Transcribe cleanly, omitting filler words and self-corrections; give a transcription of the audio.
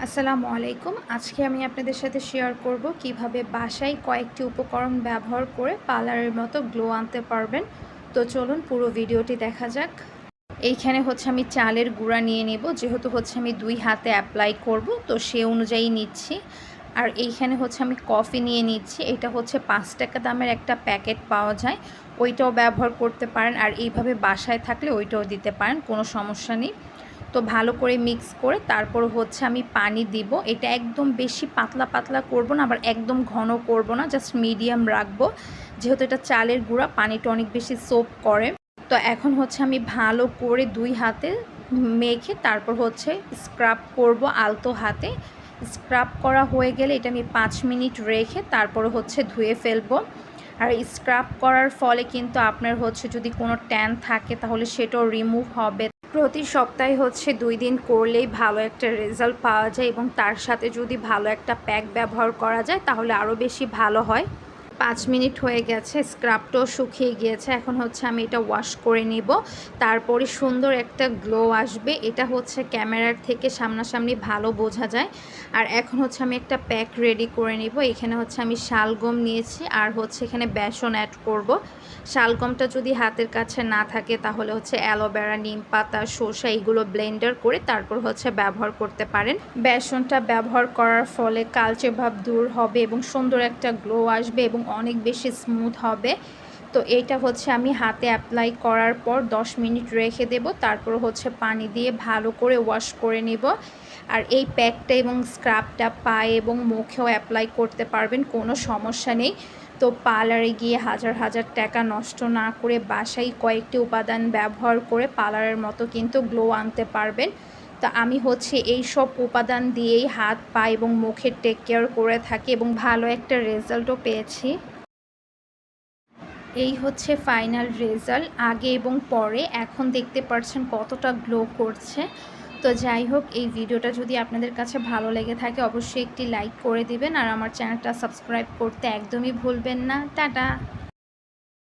আসসালামু আলাইকুম। আজকে আমি আপনাদের সাথে শেয়ার করব কিভাবে বাসায় কয়েকটি উপকরণ ব্যবহার করে পার্লারের মতো গ্লো আনতে পারবেন। তো চলুন পুরো ভিডিওটি দেখা যাক। এইখানে হচ্ছে আমি চালের গুঁড়া নিয়ে নেব, যেহেতু হচ্ছে আমি 2 হাতে অ্যাপ্লাই করব, তো সে অনুযায়ী নিচ্ছি। আর এইখানে হচ্ছে আমি কফি নিয়ে নিচ্ছি। এটা হচ্ছে 5 টাকা দামের একটা প্যাকেট পাওয়া যায়, ওইটাও ব্যবহার করতে পারেন। আর এইভাবে বাসায় থাকলে ওইটাও দিতে পারেন, কোনো সমস্যা নেই। তো ভালো করে মিক্স করে তারপর হচ্ছে আমি পানি দিব। এটা একদম বেশি পাতলা পাতলা করব না, আবার একদম ঘন করব না, জাস্ট মিডিয়াম রাখবো, যেহেতু এটা চালের গুঁড়া, পানিটা অনেক বেশি সোপ করে। তো এখন হচ্ছে আমি ভালো করে 2 হাতে মেখে তারপর হচ্ছে স্ক্রাব করব আলতো হাতে। স্ক্রাব করা হয়ে গেলে এটা আমি 5 মিনিট রেখে তারপর হচ্ছে ধুয়ে ফেলবো। আর স্ক্রাব করার ফলে কিন্তু আপনার হচ্ছে যদি কোনো ট্যান থাকে তাহলে সেটাও রিমুভ হবে। প্রতি সপ্তাহে হচ্ছে 2 দিন করলেই ভালো একটা রেজাল্ট পাওয়া যায়, এবং তার সাথে যদি ভালো একটা প্যাক ব্যবহার করা যায় তাহলে আরও বেশি ভালো হয়। 5 মিনিট হয়ে গেছে, স্ক্রাবটাও শুকিয়ে গিয়েছে। এখন হচ্ছে আমি এটা ওয়াশ করে নিব, তারপরে সুন্দর একটা গ্লো আসবে। এটা হচ্ছে ক্যামেরার থেকে সামনাসামনি ভালো বোঝা যায়। আর এখন হচ্ছে আমি একটা প্যাক রেডি করে নিব। এখানে হচ্ছে আমি শালগম নিয়েছি, আর হচ্ছে এখানে বেসন অ্যাড করব। শালগমটা যদি হাতের কাছে না থাকে তাহলে হচ্ছে অ্যালোভেরা, নিম পাতা, শসা এগুলো ব্লেন্ডার করে তারপর হচ্ছে ব্যবহার করতে পারেন। বেসনটা ব্যবহার করার ফলে কালচে ভাব দূর হবে এবং সুন্দর একটা গ্লো আসবে এবং অনেক বেশি স্মুথ হবে। তো এইটা হচ্ছে আমি হাতে অ্যাপ্লাই করার পর 10 মিনিট রেখে দেব, তারপর হচ্ছে পানি দিয়ে ভালো করে ওয়াশ করে নেব। আর এই প্যাকটা এবং স্ক্রাবটা পায়ে এবং মুখেও অ্যাপ্লাই করতে পারবেন, কোনো সমস্যা নেই। তো পার্লারে গিয়ে হাজার হাজার টাকা নষ্ট না করে বাসায় কয়েকটি উপাদান ব্যবহার করে পার্লারের মতো কিন্তু গ্লো আনতে পারবেন। তো আমি হচ্ছে এই সব উপাদান দিয়েই হাত, পা এবং মুখের টেক কেয়ার করে থাকি এবং ভালো একটা রেজাল্টও পেয়েছি। এই হচ্ছে ফাইনাল রেজাল্ট আগে এবং পরে। এখন দেখতে পাচ্ছেন কতটা গ্লো করছে। তো যাই হোক, এই ভিডিওটা যদি আপনাদের কাছে ভালো লেগে থাকে অবশ্যই একটি লাইক করে দিবেন, আর আমার চ্যানেলটা সাবস্ক্রাইব করতে একদমই ভুলবেন না। টাটা।